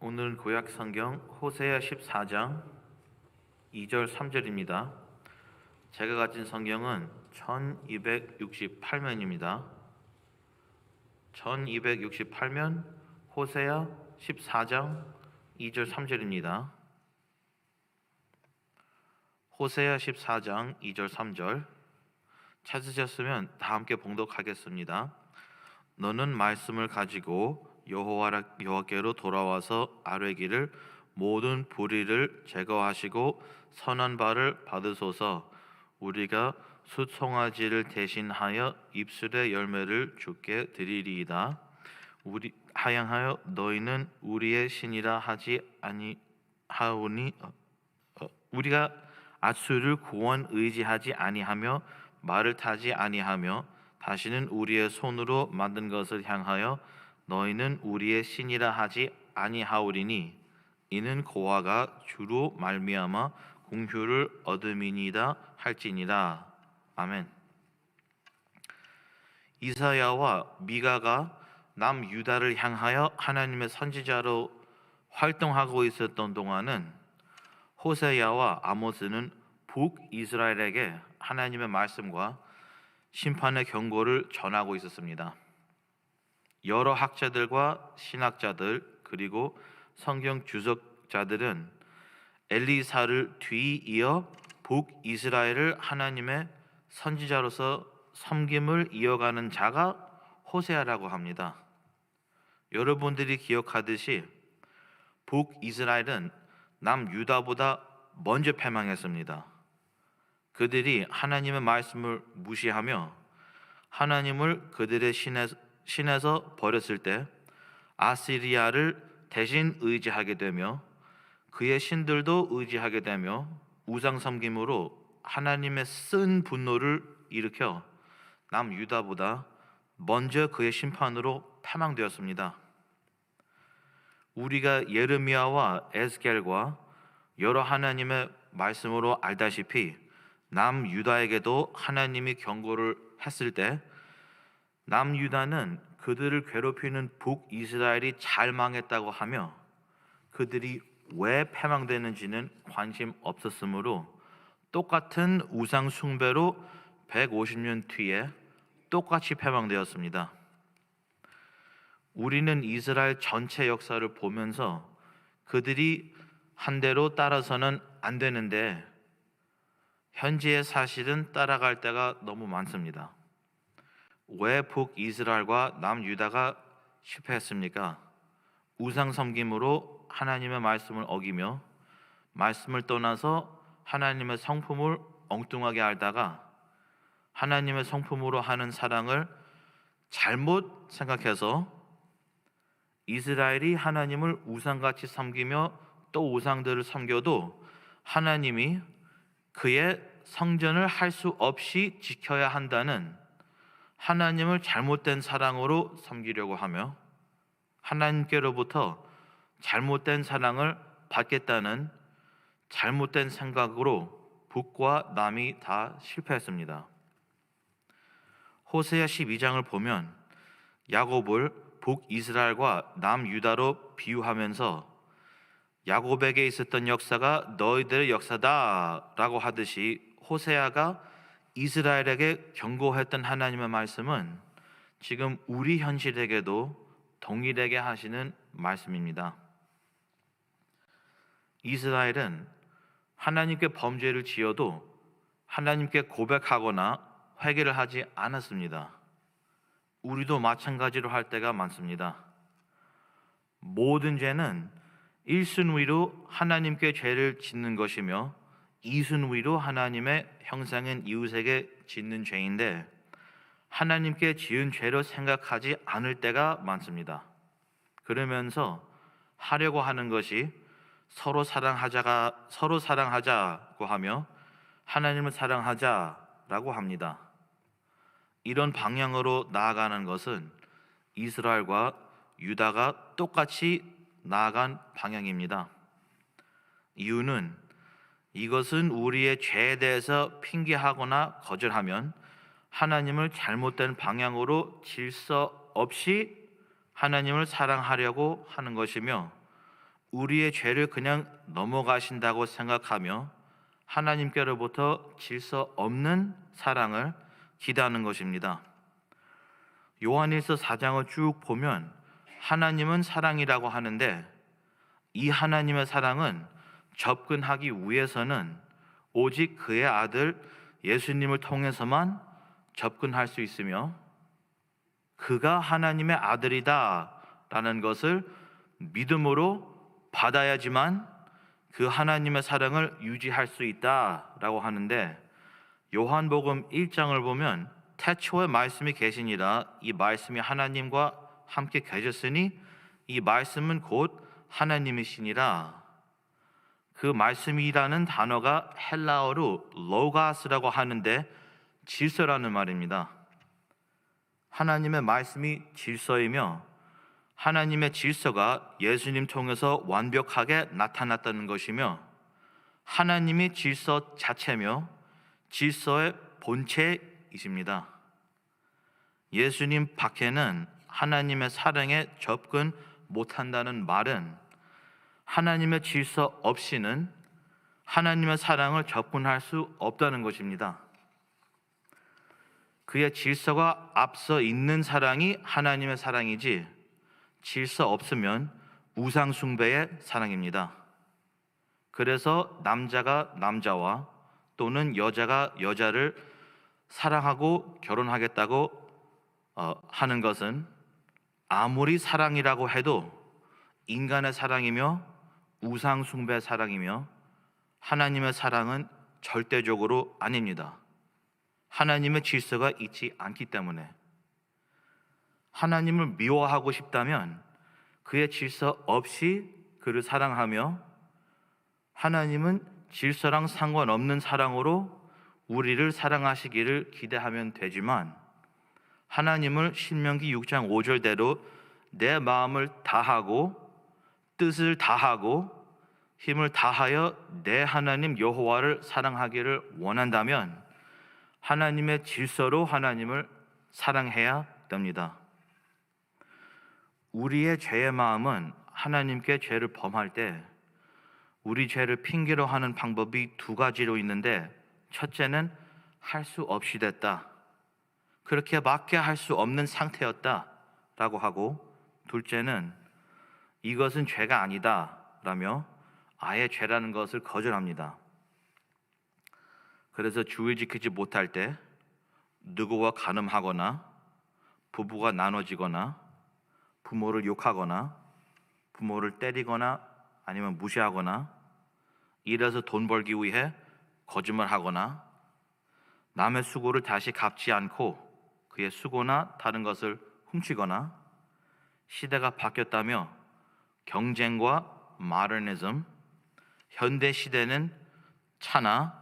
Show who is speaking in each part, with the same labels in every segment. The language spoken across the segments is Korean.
Speaker 1: 오늘 구약 성경 호세아 14장 2절 3절입니다. 제가 가진 성경은 1268면입니다. 1268면 호세아 14장 2절 3절입니다. 호세아 14장 2절 3절 찾으셨으면 다 함께 봉독하겠습니다. 너는 말씀을 가지고 여호와께로 돌아와서 아뢰기를 모든 불의를 제거하시고 선한 바를 받으소서. 우리가 숫송아지를 대신하여 입술의 열매를 주께 드리리이다. 하양하여 너희는 우리의 신이라 하지 아니하오니 우리가 앗수를 구원 의지하지 아니하며 말을 타지 아니하며 다시는 우리의 손으로 만든 것을 향하여 너희는 우리의 신이라 하지 아니하오리니 이는 고아가 주로 말미암아 공효를 얻음이니이다 할지니라. 아멘. 이사야와 미가가 남유다를 향하여 하나님의 선지자로 활동하고 있었던 동안은 호세야와 아모스는 북이스라엘에게 하나님의 말씀과 심판의 경고를 전하고 있었습니다. 여러 학자들과 신학자들 그리고 성경 주석자들은 엘리사를 뒤이어 북이스라엘을 하나님의 선지자로서 섬김을 이어가는 자가 호세아라고 합니다. 여러분들이 기억하듯이 북이스라엘은 남유다보다 먼저 패망했습니다. 그들이 하나님의 말씀을 무시하며 하나님을 그들의 신에서 버렸을 때 아시리아를 대신 의지하게 되며 그의 신들도 의지하게 되며 우상 섬김으로 하나님의 쓴 분노를 일으켜 남유다보다 먼저 그의 심판으로 패망되었습니다. 우리가 예레미야와 에스겔과 여러 하나님의 말씀으로 알다시피 남유다에게도 하나님이 경고를 했을 때 남유다는 그들을 괴롭히는 북이스라엘이 잘 망했다고 하며 그들이 왜 패망되는지는 관심 없었으므로 똑같은 우상 숭배로 150년 뒤에 똑같이 패망되었습니다. 우리는 이스라엘 전체 역사를 보면서 그들이 한 대로 따라서는 안 되는데 현재의 사실은 따라갈 때가 너무 많습니다. 왜 북이스라엘과 남유다가 실패했습니까? 우상 섬김으로 하나님의 말씀을 어기며 말씀을 떠나서 하나님의 성품을 엉뚱하게 알다가 하나님의 성품으로 하는 사랑을 잘못 생각해서 이스라엘이 하나님을 우상같이 섬기며 또 우상들을 섬겨도 하나님이 그의 성전을 할 수 없이 지켜야 한다는 하나님을 잘못된 사랑으로 섬기려고 하며 하나님께로부터 잘못된 사랑을 받겠다는 잘못된 생각으로 북과 남이 다 실패했습니다. 호세아 12장을 보면 야곱을 북이스라엘과 남유다로 비유하면서 야곱에게 있었던 역사가 너희들의 역사다라고 하듯이 호세아가 이스라엘에게 경고했던 하나님의 말씀은 지금 우리 현실에게도 동일하게 하시는 말씀입니다. 이스라엘은 하나님께 범죄를 지어도 하나님께 고백하거나 회개를 하지 않았습니다. 우리도 마찬가지로 할 때가 많습니다. 모든 죄는 1순위로 하나님께 죄를 짓는 것이며 2순위로 하나님의 형상인 이웃에게 짓는 죄인데 하나님께 지은 죄로 생각하지 않을 때가 많습니다. 그러면서 하려고 하는 것이 서로 사랑하자고 하며 하나님을 사랑하자라고 합니다. 이런 방향으로 나아가는 것은 이스라엘과 유다가 똑같이 나아간 방향입니다. 이유는 이것은 우리의 죄에 대해서 핑계하거나 거절하면 하나님을 잘못된 방향으로 질서 없이 하나님을 사랑하려고 하는 것이며 우리의 죄를 그냥 넘어가신다고 생각하며 하나님께로부터 질서 없는 사랑을 기대하는 것입니다. 요한일서 4장을 쭉 보면 하나님은 사랑이라고 하는데 이 하나님의 사랑은 접근하기 위해서는 오직 그의 아들 예수님을 통해서만 접근할 수 있으며 그가 하나님의 아들이다 라는 것을 믿음으로 받아야지만 그 하나님의 사랑을 유지할 수 있다라고 하는데 요한복음 1장을 보면 태초에 말씀이 계시니라 이 말씀이 하나님과 함께 계셨으니 이 말씀은 곧 하나님이시니라. 그 말씀이라는 단어가 헬라어로 로가스라고 하는데 질서라는 말입니다. 하나님의 말씀이 질서이며 하나님의 질서가 예수님 통해서 완벽하게 나타났다는 것이며 하나님이 질서 자체며 질서의 본체이십니다. 예수님 밖에는 하나님의 사랑에 접근 못한다는 말은 하나님의 질서 없이는 하나님의 사랑을 접근할 수 없다는 것입니다. 그의 질서가 앞서 있는 사랑이 하나님의 사랑이지 질서 없으면 우상 숭배의 사랑입니다. 그래서 남자가 남자와 또는 여자가 여자를 사랑하고 결혼하겠다고 하는 것은 아무리 사랑이라고 해도 인간의 사랑이며 우상 숭배의 사랑이며 하나님의 사랑은 절대적으로 아닙니다. 하나님의 질서가 있지 않기 때문에 하나님을 미워하고 싶다면 그의 질서 없이 그를 사랑하며 하나님은 질서랑 상관없는 사랑으로 우리를 사랑하시기를 기대하면 되지만 하나님을 신명기 6장 5절대로 내 마음을 다하고 뜻을 다하고 힘을 다하여 내 하나님 여호와를 사랑하기를 원한다면 하나님의 질서로 하나님을 사랑해야 됩니다. 우리의 죄의 마음은 하나님께 죄를 범할 때 우리 죄를 핑계로 하는 방법이 두 가지로 있는데 첫째는 할 수 없이 됐다. 그렇게 밖에 할 수 없는 상태였다 라고 하고 둘째는 이것은 죄가 아니다 라며 아예 죄라는 것을 거절합니다. 그래서 주의 지키지 못할 때 누구와 간음하거나 부부가 나눠지거나 부모를 욕하거나 부모를 때리거나 아니면 무시하거나 일해서 돈 벌기 위해 거짓말하거나 남의 수고를 다시 갚지 않고 그의 수고나 다른 것을 훔치거나 시대가 바뀌었다며 경쟁과 마더니즘, 현대 시대는 차나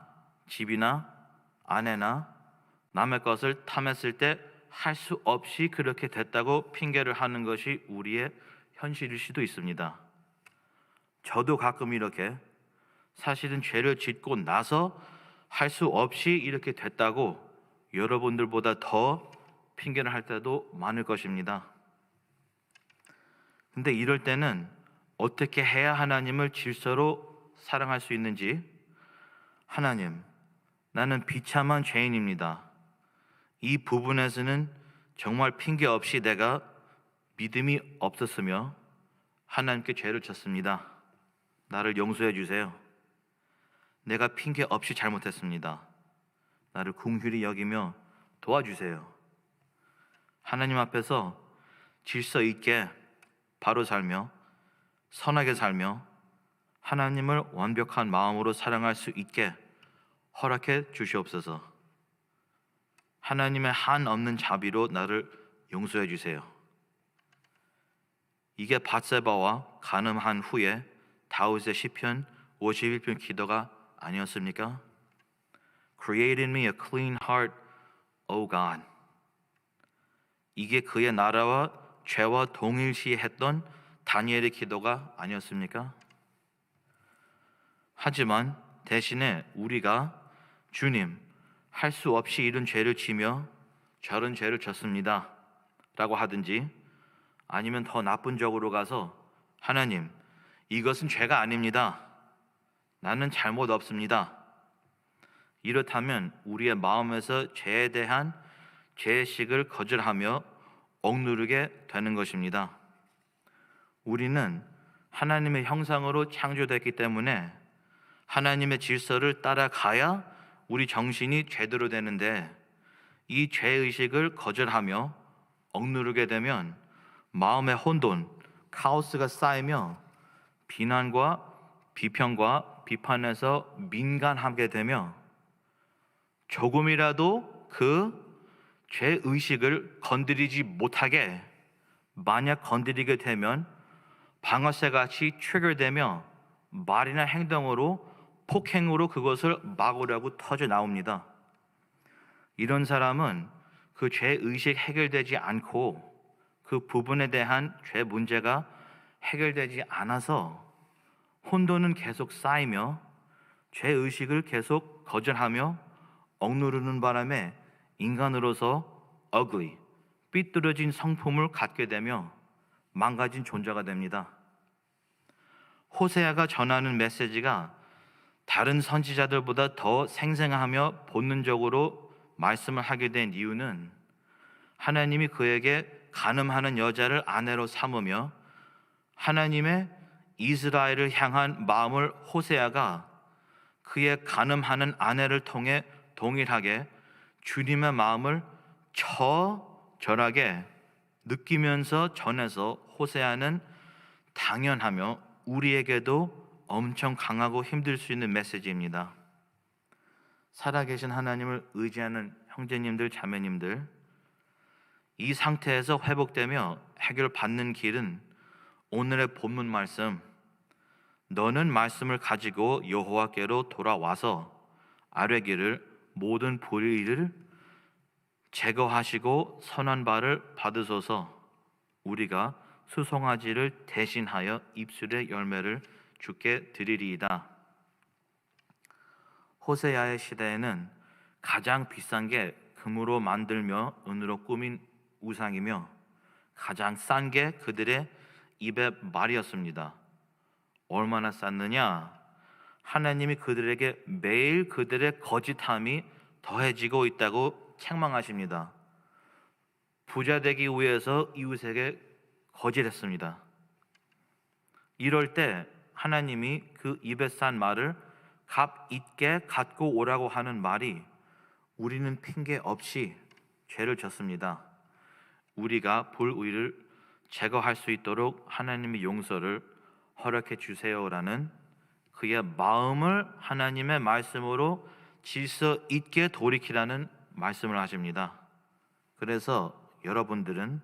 Speaker 1: 집이나 아내나 남의 것을 탐했을 때 할 수 없이 그렇게 됐다고 핑계를 하는 것이 우리의 현실일 수도 있습니다. 저도 가끔 이렇게 사실은 죄를 짓고 나서 할 수 없이 이렇게 됐다고 여러분들보다 더 핑계를 할 때도 많을 것입니다. 근데 이럴 때는 어떻게 해야 하나님을 질서로 사랑할 수 있는지 하나님, 나는 비참한 죄인입니다. 이 부분에서는 정말 핑계 없이 내가 믿음이 없었으며 하나님께 죄를 졌습니다. 나를 용서해 주세요. 내가 핑계 없이 잘못했습니다. 나를 긍휼히 여기며 도와주세요. 하나님 앞에서 질서 있게 바로 살며 선하게 살며 하나님을 완벽한 마음으로 사랑할 수 있게 허락해 주시옵소서. 하나님의 한 없는 자비로 나를 용서해 주세요. 이게 밧세바와 간음한 후에 다윗의 시편 51편 기도가 아니었습니까? Create in me a clean heart, O God. 이게 그의 나라와 죄와 동일시했던 다니엘의 기도가 아니었습니까? 하지만 대신에 우리가 주님, 할 수 없이 이런 죄를 지며 저런 죄를 졌습니다 라고 하든지 아니면 더 나쁜 쪽으로 가서 하나님, 이것은 죄가 아닙니다. 나는 잘못 없습니다. 이렇다면 우리의 마음에서 죄에 대한 죄의식을 거절하며 억누르게 되는 것입니다. 우리는 하나님의 형상으로 창조됐기 때문에 하나님의 질서를 따라가야 우리 정신이 제대로 되는데, 이 죄의식을 거절하며 억누르게 되면 마음의 혼돈, 카오스가 쌓이며 비난과 비평과 비판에서 민감하게 되며 조금이라도 그 죄의식을 건드리지 못하게, 만약 건드리게 되면 방아쇠같이 트리거되며 말이나 행동으로, 폭행으로 그것을 막으려고 터져 나옵니다. 이런 사람은 그 죄의식 해결되지 않고 그 부분에 대한 죄 문제가 해결되지 않아서 혼돈은 계속 쌓이며 죄의식을 계속 거절하며 억누르는 바람에 인간으로서 ugly, 삐뚤어진 성품을 갖게 되며 망가진 존재가 됩니다. 호세아가 전하는 메시지가 다른 선지자들보다 더 생생하며 본능적으로 말씀을 하게 된 이유는 하나님이 그에게 간음하는 여자를 아내로 삼으며 하나님의 이스라엘을 향한 마음을 호세아가 그의 간음하는 아내를 통해 동일하게 주님의 마음을 처절하게 느끼면서 전해서 호세아는 당연하며 우리에게도 엄청 강하고 힘들 수 있는 메시지입니다. 살아계신 하나님을 의지하는 형제님들, 자매님들, 이 상태에서 회복되며 해결받는 길은 오늘의 본문 말씀, 너는 말씀을 가지고 여호와께로 돌아와서 아뢰기를 모든 불의를 제거하시고 선한 바를 받으소서. 우리가 수송아지를 대신하여 입술의 열매를 주께 드리리이다. 호세아의 시대에는 가장 비싼 게 금으로 만들며 은으로 꾸민 우상이며 가장 싼 게 그들의 입의 말이었습니다. 얼마나 쌌느냐? 하나님이 그들에게 매일 그들의 거짓함이 더해지고 있다고 책망하십니다. 부자 되기 위해서 이웃에게 거짓했습니다. 이럴 때 하나님이 그 입에 싼 말을 값 있게 갖고 오라고 하는 말이 우리는 핑계 없이 죄를 졌습니다. 우리가 불의를 제거할 수 있도록 하나님의 용서를 허락해 주세요라는 그의 마음을 하나님의 말씀으로 질서 있게 돌이키라는 말씀을 하십니다. 그래서 여러분들은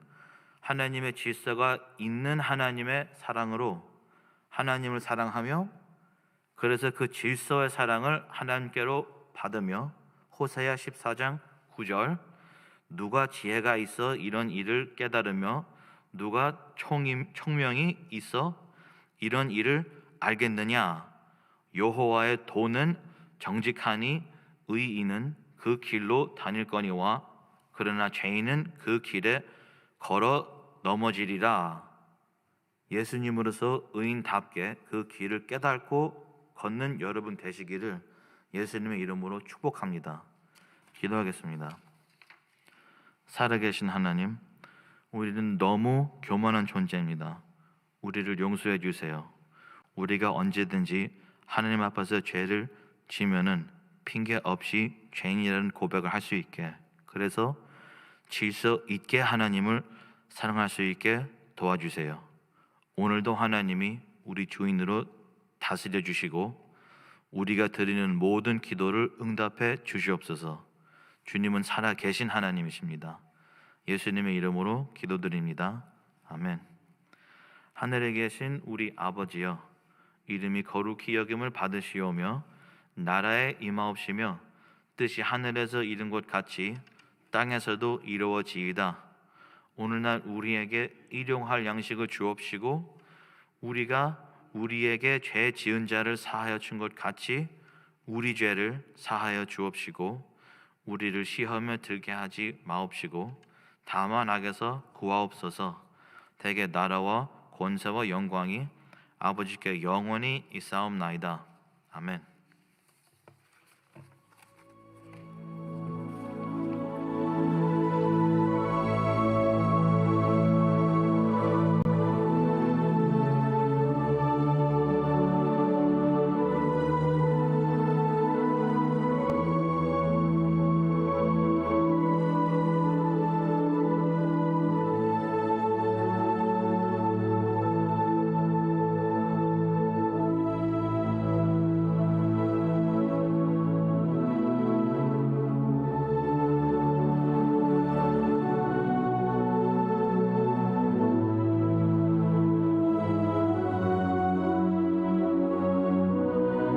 Speaker 1: 하나님의 질서가 있는 하나님의 사랑으로 하나님을 사랑하며, 그래서 그 질서의 사랑을 하나님께로 받으며 호세아 14장 9절, 누가 지혜가 있어 이런 일을 깨달으며 누가 총명이 있어 이런 일을 알겠느냐? 여호와의 도는 정직하니 의인은 그 길로 다닐 거니와 그러나 죄인은 그 길에 걸어 넘어지리라. 예수님으로서 의인답게 그 길을 깨닫고 걷는 여러분 되시기를 예수님의 이름으로 축복합니다. 기도하겠습니다. 살아계신 하나님, 우리는 너무 교만한 존재입니다. 우리를 용서해 주세요. 우리가 언제든지 하나님 앞에서 죄를 지면은 핑계 없이 죄인이라는 고백을 할 수 있게, 그래서 질서 있게 하나님을 사랑할 수 있게 도와주세요. 오늘도 하나님이 우리 주인으로 다스려 주시고 우리가 드리는 모든 기도를 응답해 주시옵소서. 주님은 살아계신 하나님이십니다. 예수님의 이름으로 기도드립니다. 아멘. 하늘에 계신 우리 아버지여, 이름이 거룩히 여김을 받으시오며 나라에 임하옵시며 뜻이 하늘에서 이룬 것 같이 땅에서도 이루어지이다. 오늘날 우리에게 일용할 양식을 주옵시고 우리가 우리에게 죄 지은 자를 사하여 준 것 같이 우리 죄를 사하여 주옵시고 우리를 시험에 들게 하지 마옵시고 다만 악에서 구하옵소서. 대개 나라와 권세와 영광이 아버지께 영원히 있사옵나이다. 아멘.